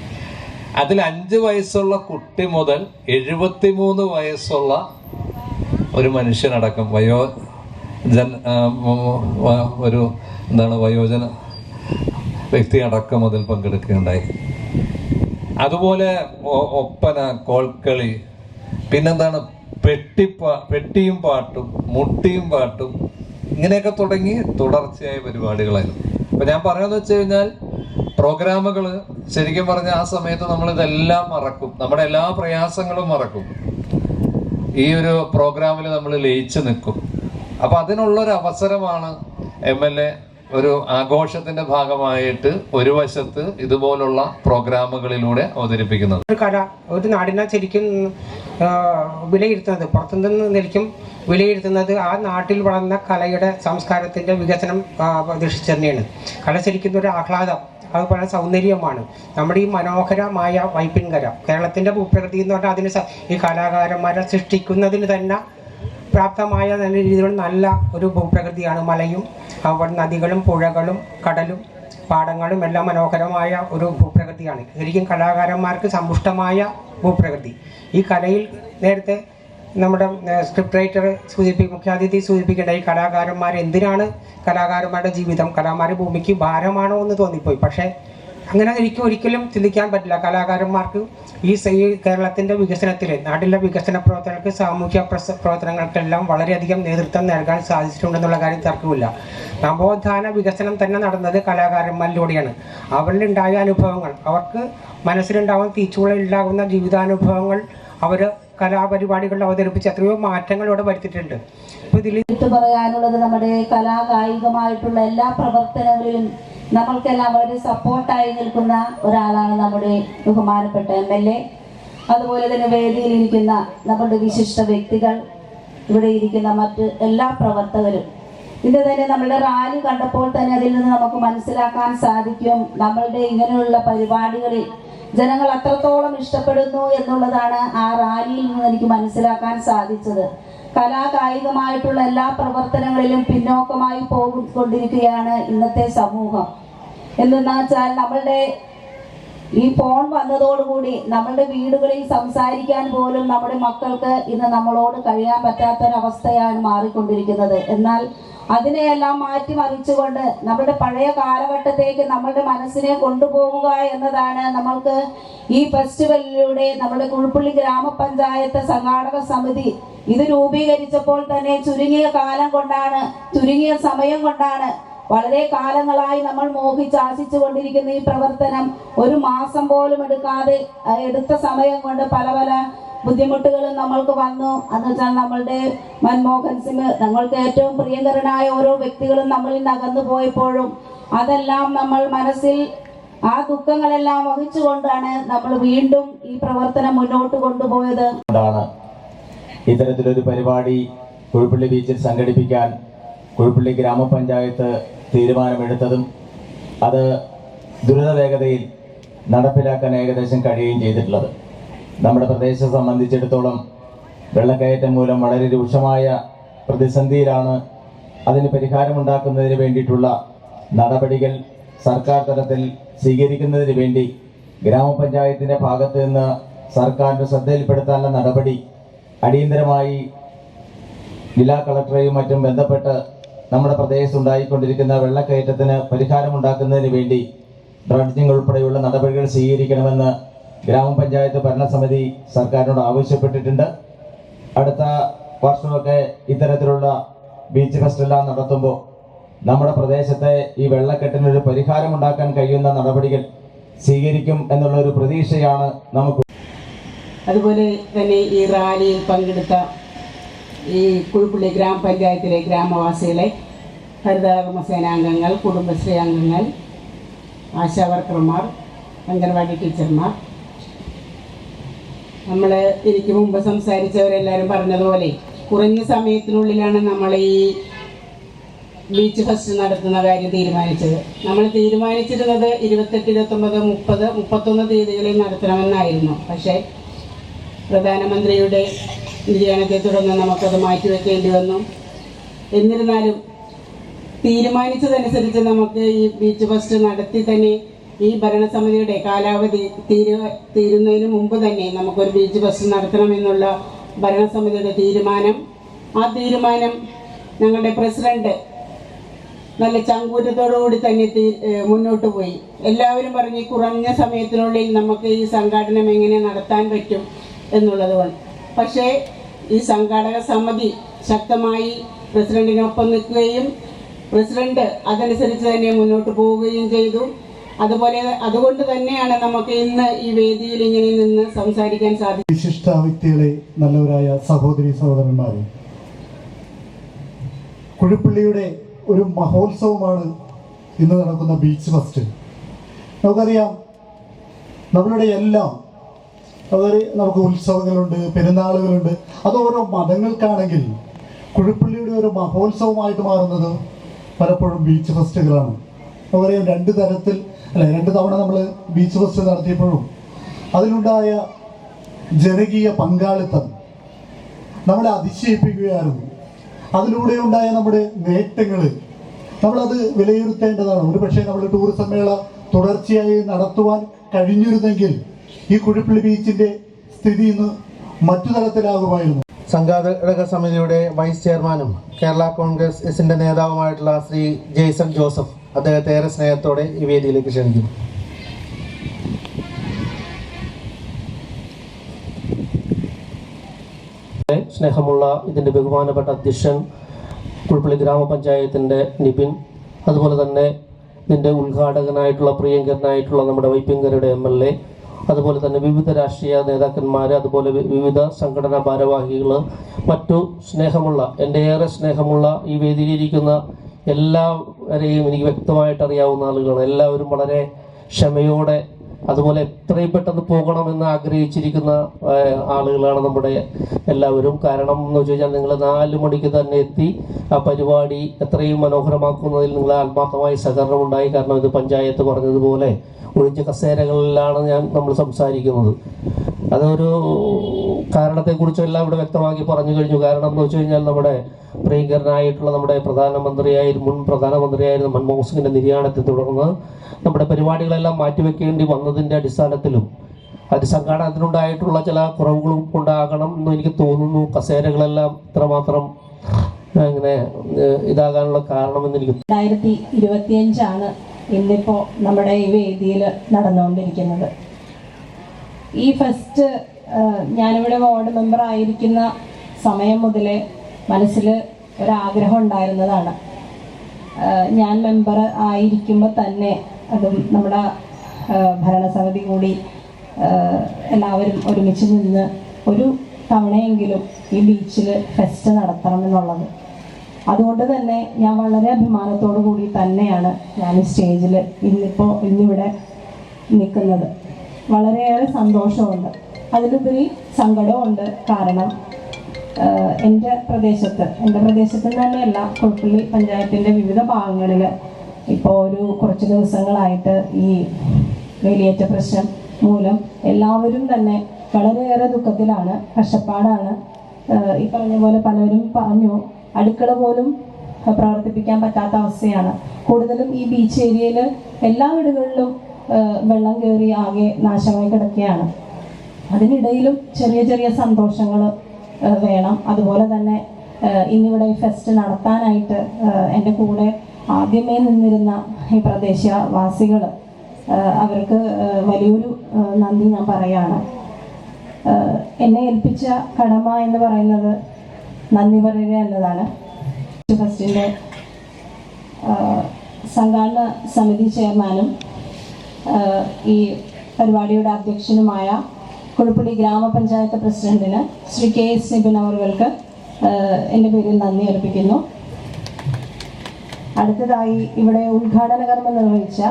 അതിൽ 5 വയസ്സുള്ള കുട്ടി മുതൽ 73 വയസ്സുള്ള ഒരു മനുഷ്യനടക്കം വയോജന വ്യക്തി അടക്കം മുതൽ പങ്കെടുക്കുകയുണ്ടായി. അതുപോലെ ഒപ്പന, കോൽക്കളി, പിന്നെന്താണ് പെട്ടിയും പാട്ടും, മുട്ടിയും പാട്ടും, ഇങ്ങനെയൊക്കെ തുടങ്ങി തുടർച്ചയായ പരിപാടികളായിരുന്നു. അപ്പൊ ഞാൻ പറയുന്നത് വെച്ച് കഴിഞ്ഞാൽ പ്രോഗ്രാമുകൾ ശരിക്കും പറഞ്ഞ ആ സമയത്ത് നമ്മൾ ഇതെല്ലാം മറക്കും, നമ്മുടെ എല്ലാ പ്രയാസങ്ങളും മറക്കും. ഈ ഒരു പ്രോഗ്രാമിൽ നമ്മൾ ലയിച്ചു നിൽക്കും. അപ്പൊ അതിനുള്ളൊരു അവസരമാണ് MLA ഒരു ആഘോഷത്തിന്റെ ഭാഗമായിട്ട് ഒരു വശത്ത് ഇതുപോലുള്ള പ്രോഗ്രാമുകളിലൂടെ അവതരിപ്പിക്കുന്നത്. ഒരു കല ഒരു നാടിനെ ശരിക്കും വിലയിരുത്തുന്നത്, പുറത്തുനിന്ന് ശരിക്കും വിലയിരുത്തുന്നത് ആ നാട്ടിൽ വളർന്ന കലയുടെ സംസ്കാരത്തിന്റെ വികസനം പ്രതീക്ഷിച്ച് തന്നെയാണ്. കല ശരിക്കും ഒരു ആഹ്ലാദം, അത് വളരെ സൗന്ദര്യമാണ്. നമ്മുടെ ഈ മനോഹരമായ വൈപ്പിൻകര, കേരളത്തിന്റെ ഭൂപ്രകൃതി എന്ന് പറഞ്ഞാൽ അതിന് ഈ കലാകാരന്മാരെ സൃഷ്ടിക്കുന്നതിന് തന്നെ പ്രാപ്തമായ നല്ല രീതിയിലുള്ള നല്ല ഒരു ഭൂപ്രകൃതിയാണ്. മലയും അവിടെ നദികളും പുഴകളും കടലും പാടങ്ങളും എല്ലാം മനോഹരമായ ഒരു ഭൂപ്രകൃതിയാണ്. ശരിക്കും കലാകാരന്മാർക്ക് സമ്പുഷ്ടമായ ഭൂപ്രകൃതി. ഈ കലയിൽ നേരത്തെ നമ്മുടെ സ്ക്രിപ്റ്റ് റൈറ്റർ മുഖ്യാതിഥി സൂചിപ്പിക്കേണ്ട ഈ കലാകാരന്മാർ എന്തിനാണ് കലാകാരന്മാരുടെ ജീവിതം, കലാകാരന്മാരുടെ ഭൂമിക്ക് ഭാരമാണോ എന്ന് തോന്നിപ്പോയി. പക്ഷേ അങ്ങനെ ഒരിക്കലും ചിന്തിക്കാൻ പറ്റില്ല. കലാകാരന്മാർക്ക് ഈ കേരളത്തിൻ്റെ വികസനത്തിൽ, നാട്ടിലെ വികസന പ്രവർത്തനങ്ങൾക്ക്, സാമൂഹ്യ പ്രവർത്തനങ്ങൾക്കെല്ലാം വളരെയധികം നേതൃത്വം നൽകാൻ സാധിച്ചിട്ടുണ്ടെന്നുള്ള കാര്യം തർക്കമില്ല. നവോത്ഥാന വികസനം തന്നെ നടന്നത് കലാകാരന്മാരിലൂടെയാണ്. അവരിലുണ്ടായ അനുഭവങ്ങൾ, അവർക്ക് മനസ്സിലുണ്ടാകുന്ന തീച്ചുളയിലുണ്ടാകുന്ന ജീവിതാനുഭവങ്ങൾ അവർ കലാപരിപാടികളിൽ അവതരിപ്പിച്ച് എത്രയോ മാറ്റങ്ങൾ ഇവിടെ വരുത്തിയിട്ടുണ്ട്. അപ്പോൾ ഇതിൽ പറയാനുള്ളത്, നമ്മുടെ കലാകായികമായിട്ടുള്ള എല്ലാ പ്രവർത്തനങ്ങളിലും നമ്മൾക്കെല്ലാം വളരെ സപ്പോർട്ടായി നിൽക്കുന്ന ഒരാളാണ് നമ്മുടെ ബഹുമാനപ്പെട്ട MLA. അതുപോലെ തന്നെ വേദിയിലിരിക്കുന്ന നമ്മുടെ വിശിഷ്ട വ്യക്തികൾ, ഇവിടെ ഇരിക്കുന്ന മറ്റ് എല്ലാ പ്രവർത്തകരും. ഇത് തന്നെ നമ്മുടെ റാലി കണ്ടപ്പോൾ തന്നെ അതിൽ നിന്ന് നമുക്ക് മനസ്സിലാക്കാൻ സാധിക്കും, നമ്മളുടെ ഇങ്ങനെയുള്ള പരിപാടികളിൽ ജനങ്ങൾ അത്രത്തോളം ഇഷ്ടപ്പെടുന്നു എന്നുള്ളതാണ് ആ റാലിയിൽ നിന്ന് എനിക്ക് മനസ്സിലാക്കാൻ സാധിച്ചത്. കലാകായികമായിട്ടുള്ള എല്ലാ പ്രവർത്തനങ്ങളിലും പിന്നോക്കമായി കൊണ്ടിരിക്കുകയാണ് ഇന്നത്തെ സമൂഹം. എന്തെന്ന് വെച്ചാൽ നമ്മളുടെ ഈ ഫോൺ വന്നതോടുകൂടി നമ്മളുടെ വീടുകളിൽ സംസാരിക്കാൻ പോലും നമ്മുടെ മക്കൾക്ക് ഇന്ന് നമ്മളോട് കഴിയാൻ പറ്റാത്തൊരവസ്ഥയാണ് മാറിക്കൊണ്ടിരിക്കുന്നത്. എന്നാൽ അതിനെയെല്ലാം മാറ്റിമറിച്ചുകൊണ്ട് നമ്മുടെ പഴയ കാലഘട്ടത്തേക്ക് നമ്മളുടെ മനസ്സിനെ കൊണ്ടുപോകുക എന്നതാണ് നമ്മൾക്ക് ഈ ഫെസ്റ്റിവലിലൂടെ നമ്മുടെ കുഴുപ്പള്ളി ഗ്രാമപഞ്ചായത്ത് സംഘാടക സമിതി ഇത് രൂപീകരിച്ചപ്പോൾ തന്നെ ചുരുങ്ങിയ സമയം കൊണ്ടാണ് വളരെ കാലങ്ങളായി നമ്മൾ മോഹിച്ചാശിച്ചു കൊണ്ടിരിക്കുന്ന ഈ പ്രവർത്തനം ഒരു മാസം പോലും എടുത്ത സമയം കൊണ്ട് പല ബുദ്ധിമുട്ടുകളും നമ്മൾക്ക് വന്നു. എന്ന് വെച്ചാൽ നമ്മളുടെ മൻമോഹൻ സിംഗ്, നമ്മൾക്ക് ഏറ്റവും പ്രിയങ്കരനായ ഓരോ വ്യക്തികളും നമ്മളിൽ നിന്ന് അകന്നു പോയപ്പോഴും അതെല്ലാം നമ്മൾ മനസ്സിൽ ആ ദുഃഖങ്ങളെല്ലാം വഹിച്ചുകൊണ്ടാണ് നമ്മൾ വീണ്ടും ഈ പ്രവർത്തനം മുന്നോട്ട് കൊണ്ടുപോയത്. ഇത്തരത്തിലൊരു പരിപാടി കുഴുപ്പള്ളി ബീച്ചിൽ സംഘടിപ്പിക്കാൻ കുഴുപ്പള്ളി ഗ്രാമപഞ്ചായത്ത് തീരുമാനമെടുത്തതും അത് ദ്രുത വേഗതയിൽ നടപ്പിലാക്കാൻ ഏകദേശം കഴിയുകയും ചെയ്തിട്ടുള്ളത്. നമ്മുടെ പ്രദേശത്തെ സംബന്ധിച്ചിടത്തോളം വെള്ളക്കയറ്റം മൂലം വളരെ രൂക്ഷമായ പ്രതിസന്ധിയിലാണ്. അതിന് പരിഹാരമുണ്ടാക്കുന്നതിന് വേണ്ടിയിട്ടുള്ള നടപടികൾ സർക്കാർ തലത്തിൽ സ്വീകരിക്കുന്നതിന് വേണ്ടി ഗ്രാമപഞ്ചായത്തിൻ്റെ ഭാഗത്ത് നിന്ന് സർക്കാരിൻ്റെ ശ്രദ്ധയിൽപ്പെടുത്താനുള്ള നടപടി അടിയന്തരമായി ജില്ലാ കളക്ടറെയും മറ്റും ബന്ധപ്പെട്ട് നമ്മുടെ പ്രദേശത്ത് ഉണ്ടായിക്കൊണ്ടിരിക്കുന്ന വെള്ളക്കയറ്റത്തിന് പരിഹാരമുണ്ടാക്കുന്നതിന് വേണ്ടി ഡ്രഡ്ജിംഗ് ഉൾപ്പെടെയുള്ള നടപടികൾ സ്വീകരിക്കണമെന്ന് ഗ്രാമപഞ്ചായത്ത് ഭരണസമിതി സർക്കാരിനോട് ആവശ്യപ്പെട്ടിട്ടുണ്ട്. അടുത്ത വർഷമൊക്കെ ഇത്തരത്തിലുള്ള ബീച്ച് ഫെസ്റ്റെല്ലാം നടത്തുമ്പോൾ നമ്മുടെ പ്രദേശത്തെ ഈ വെള്ളക്കെട്ടിനൊരു പരിഹാരമുണ്ടാക്കാൻ കഴിയുന്ന നടപടികൾ സ്വീകരിക്കും എന്നുള്ളൊരു പ്രതീക്ഷയാണ് നമുക്ക്. അതുപോലെ തന്നെ ഈ റാലിയിൽ പങ്കെടുത്ത ഈ കുഴുപ്പള്ളി ഗ്രാമപഞ്ചായത്തിലെ ഗ്രാമവാസികളെ, ഹരിതകർമ്മ സേനാംഗങ്ങൾ, കുടുംബശ്രീ അംഗങ്ങൾ, ആശാവർക്കർമാർ, അംഗൻവാടി ടീച്ചർമാർ, എനിക്ക് മുമ്പ് സംസാരിച്ചവരെല്ലാവരും പറഞ്ഞതുപോലെ കുറഞ്ഞ സമയത്തിനുള്ളിലാണ് നമ്മൾ ഈ ബീച്ച് ഫെസ്റ്റ് നടത്തുന്ന കാര്യം തീരുമാനിച്ചത്. നമ്മൾ തീരുമാനിച്ചിരുന്നത് 28, 29, 30, 31 തീയതികളിൽ നടത്തണമെന്നായിരുന്നു. പക്ഷേ പ്രധാനമന്ത്രിയുടെ നിര്യാണത്തെ തുടർന്ന് നമുക്കത് മാറ്റിവെക്കേണ്ടി വന്നു. എന്നിരുന്നാലും തീരുമാനിച്ചതനുസരിച്ച് നമുക്ക് ഈ ബീച്ച് ഫെസ്റ്റ് നടത്തി തന്നെ ഈ ഭരണസമിതിയുടെ കാലാവധി തീരുന്നതിന് മുമ്പ് തന്നെ നമുക്കൊരു ബീച്ച് ഫെസ്റ്റ് നടത്തണമെന്നുള്ള ഭരണസമിതിയുടെ തീരുമാനം, ആ തീരുമാനം ഞങ്ങളുടെ പ്രസിഡന്റ് നല്ല ചങ്കൂറ്റത്തോടുകൂടി തന്നെ മുന്നോട്ട് പോയി. എല്ലാവരും പറഞ്ഞ് കുറഞ്ഞ സമയത്തിനുള്ളിൽ നമുക്ക് ഈ സംഘാടനം എങ്ങനെ നടത്താൻ പറ്റും എന്നുള്ളത് കൊണ്ട്. പക്ഷേ ഈ സംഘാടക സമിതി ശക്തമായി പ്രസിഡന്റിനൊപ്പം നിൽക്കുകയും പ്രസിഡന്റ് അതനുസരിച്ച് തന്നെ മുന്നോട്ട് പോവുകയും ചെയ്തു. അതുകൊണ്ട് തന്നെയാണ് നമുക്ക് ഇന്ന് ഈ വേദിയിൽ ഇങ്ങനെ നിന്ന് സംസാരിക്കാൻ സാധിക്കും. വിശിഷ്ട വ്യക്തികളെ, നല്ലവരായ സഹോദരി സഹോദരന്മാരെ, കുഴുപ്പള്ളിയുടെ ഒരു മഹോത്സവമാണ് ഇന്ന് നടക്കുന്ന ബീച്ച് ഫെസ്റ്റ്. നമുക്കറിയാം, നമ്മളുടെ എല്ലാം നമുക്ക് ഉത്സവങ്ങളുണ്ട്, പെരുന്നാളുകളുണ്ട്. അത് ഓരോ മതങ്ങൾക്കാണെങ്കിൽ കുഴുപ്പള്ളിയുടെ ഒരു മഹോത്സവമായിട്ട് മാറുന്നത് പലപ്പോഴും ബീച്ച് ഫെസ്റ്റുകളാണ്. നമുക്കറിയാം, രണ്ട് തവണ നമ്മൾ ബീച്ച് ഫെസ്റ്റ് നടത്തിയപ്പോഴും അതിലുണ്ടായ ജനകീയ പങ്കാളിത്തം നമ്മളെ അതിശയിപ്പിക്കുകയായിരുന്നു. അതിലൂടെ ഉണ്ടായ നമ്മുടെ നേട്ടങ്ങൾ നമ്മളത് വിലയിരുത്തേണ്ടതാണ്. ഒരു പക്ഷേ നമ്മൾ ടൂറിസം മേള തുടർച്ചയായി നടത്തുവാൻ കഴിഞ്ഞിരുന്നെങ്കിൽ ഈ കുഴുപ്പള്ളി ബീച്ചിന്റെ സ്ഥിതി ഇന്ന് മറ്റു തരത്തിലാകുമായിരുന്നു. സംഘാടക സമിതിയുടെ വൈസ് ചെയർമാനും കേരള കോൺഗ്രസ് എസിന്റെ നേതാവുമായിട്ടുള്ള ശ്രീ ജെയ്സൺ ജോസഫ്, അദ്ദേഹത്തെ ഏറെ സ്നേഹത്തോടെ ഈ വേദിയിലേക്ക് ക്ഷണിക്കുന്നു. സ്നേഹമുള്ള ഇതിൻ്റെ ബഹുമാനപ്പെട്ട അധ്യക്ഷൻ കുഴുപ്പള്ളി ഗ്രാമപഞ്ചായത്തിൻ്റെ നിപിൻ, അതുപോലെ തന്നെ ഇതിൻ്റെ ഉദ്ഘാടകനായിട്ടുള്ള പ്രിയങ്കരനായിട്ടുള്ള നമ്മുടെ വൈപ്പിങ്കരയുടെ MLA, അതുപോലെ തന്നെ വിവിധ രാഷ്ട്രീയ നേതാക്കന്മാർ, അതുപോലെ വിവിധ സംഘടനാ ഭാരവാഹികൾ, മറ്റു സ്നേഹമുള്ള, എൻ്റെ ഏറെ സ്നേഹമുള്ള ഈ വേദിയിലിരിക്കുന്ന എല്ലാവരെയും എനിക്ക് വ്യക്തമായിട്ട് അറിയാവുന്ന ആളുകളാണ്. എല്ലാവരും വളരെ ക്ഷമയോടെ, അതുപോലെ എത്രയും പെട്ടെന്ന് പോകണമെന്ന് ആഗ്രഹിച്ചിരിക്കുന്ന ആളുകളാണ് നമ്മുടെ എല്ലാവരും. കാരണം എന്ന് വെച്ച് കഴിഞ്ഞാൽ നിങ്ങൾ 4 മണിക്ക് തന്നെ എത്തി ആ പരിപാടി എത്രയും മനോഹരമാക്കുന്നതിൽ നിങ്ങൾ ആത്മാർത്ഥമായി സഹകരണം ഉണ്ടായി. കാരണം ഇത് പഞ്ചായത്ത് പറഞ്ഞതുപോലെ ഒഴിഞ്ഞ കസേരകളിലാണ് നമ്മൾ സംസാരിക്കുന്നത്. അതൊരു കാരണത്തെക്കുറിച്ചെല്ലാം ഇവിടെ വ്യക്തമാക്കി പറഞ്ഞു കഴിഞ്ഞു. കാരണം എന്ന് വെച്ച് കഴിഞ്ഞാൽ നമ്മുടെ പ്രിയങ്കരനായിട്ടുള്ള നമ്മുടെ മുൻ പ്രധാനമന്ത്രിയായിരുന്ന മൻമോഹൻ സിംഗിൻ്റെ നിര്യാണത്തെ തുടർന്ന് നമ്മുടെ പരിപാടികളെല്ലാം മാറ്റിവെക്കേണ്ടി വന്നതിൻ്റെ അടിസ്ഥാനത്തിലും അത് സംഘാടനത്തിനുണ്ടായിട്ടുള്ള ചില കുറവുകളും ഉണ്ടാകണം എന്ന് എനിക്ക് തോന്നുന്നു. കസേരകളെല്ലാം ഇത്രമാത്രം ഇങ്ങനെ ഇതാകാനുള്ള കാരണമെന്ന് എനിക്ക് 2025 ഇന്നിപ്പോൾ നമ്മുടെ ഈ വേദിയിൽ നടന്നുകൊണ്ടിരിക്കുന്നത്. ഈ ഫസ്റ്റ് ഞാനിവിടെ വാർഡ് മെമ്പർ ആയിരിക്കുന്ന സമയം മുതലേ മനസ്സിൽ ഒരാഗ്രഹം ഉണ്ടായിരുന്നതാണ്. ഞാൻ മെമ്പർ ആയിരിക്കുമ്പോൾ തന്നെ അതും നമ്മുടെ ഭരണസമിതി കൂടി എല്ലാവരും ഒരുമിച്ച് നിന്ന് ഒരു തവണയെങ്കിലും ഈ ബീച്ചിൽ ഫെസ്റ്റ് നടത്തണമെന്നുള്ളത്. അതുകൊണ്ട് തന്നെ ഞാൻ വളരെ അഭിമാനത്തോടു കൂടി തന്നെയാണ് ഞാൻ ഈ സ്റ്റേജിൽ ഇന്നിവിടെ നിൽക്കുന്നത്. വളരെയേറെ സന്തോഷമുണ്ട്, അതിലുപരി സങ്കടമുണ്ട്. കാരണം എൻ്റെ പ്രദേശത്ത് തന്നെയല്ല, കുഴപ്പള്ളി പഞ്ചായത്തിൻ്റെ വിവിധ ഭാഗങ്ങളിൽ ഇപ്പോൾ കുറച്ച് ദിവസങ്ങളായിട്ട് ഈ വേലിയേറ്റ പ്രശ്നം മൂലം എല്ലാവരും തന്നെ വളരെയേറെ ദുഃഖത്തിലാണ്, കഷ്ടപ്പാടാണ്. ഈ പറഞ്ഞ പോലെ പലരും പറഞ്ഞു, അടുക്കള പോലും പ്രവർത്തിപ്പിക്കാൻ പറ്റാത്ത അവസ്ഥയാണ്. കൂടുതലും ഈ ബീച്ച് ഏരിയയിൽ എല്ലാ വീടുകളിലും വെള്ളം കയറി ആകെ നാശമായി കിടക്കുകയാണ്. അതിനിടയിലും ചെറിയ ചെറിയ സന്തോഷങ്ങൾ വേണം. അതുപോലെ തന്നെ ഇന്നിവിടെ ഈ ഫെസ്റ്റ് നടത്താനായിട്ട് എൻ്റെ കൂടെ ആദ്യമേ നിന്നിരുന്ന ഈ പ്രദേശവാസികൾ, അവർക്ക് വലിയൊരു നന്ദി ഞാൻ പറയാണ്. എന്നെ ഏൽപ്പിച്ച കടമ എന്ന് പറയുന്നത് നന്ദി പറയുക എന്നതാണ്. ഫെസ്റ്റിൻ്റെ സംഘാടന സമിതി ചെയർമാനും ഈ പരിപാടിയുടെ അധ്യക്ഷനുമായ കുഴുപ്പള്ളി ഗ്രാമപഞ്ചായത്ത് പ്രസിഡന്റിന് ശ്രീ KS നിബിൻ അവർക്ക് എൻ്റെ പേരിൽ നന്ദി അർപ്പിക്കുന്നു. അടുത്തതായി ഇവിടെ ഉദ്ഘാടന കർമ്മം നിർവഹിച്ച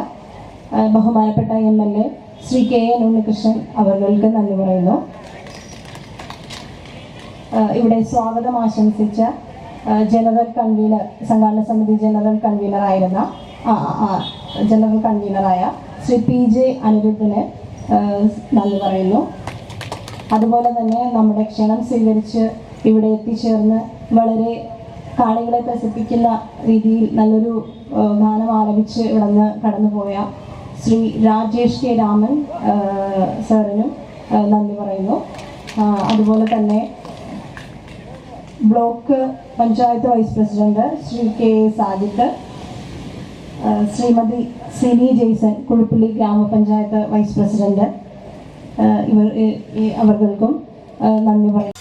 ബഹുമാനപ്പെട്ട MLA ശ്രീ KN ഉണ്ണികൃഷ്ണൻ അവർക്ക് നന്ദി പറയുന്നു. ഇവിടെ സ്വാഗതം ആശംസിച്ച ജനറൽ കൺവീനർ, സംഘാടന സമിതി ജനറൽ കൺവീനറായ ശ്രീ PJ അനിരുദ്ധന് നന്ദി പറയുന്നു. അതുപോലെ തന്നെ നമ്മുടെ ക്ഷണം സ്വീകരിച്ച് ഇവിടെ എത്തിച്ചേർന്ന് വളരെ കാണികളെ ത്രസിപ്പിക്കുന്ന രീതിയിൽ നല്ലൊരു ഗാനം ആലപിച്ച് ഇവിടെ നിന്ന് കടന്നുപോയ ശ്രീ രാജേഷ് K രാമൻ സാറിനും നന്ദി പറയുന്നു. അതുപോലെ തന്നെ block panchayat vice president Shri K Sajith, Shrimati Sini Jaison Kuzhuppilly ഗ്രാമപഞ്ചായത്ത് വൈസ് പ്രസിഡന്റ്, അവർക്കും നന്ദി പറയുന്നു.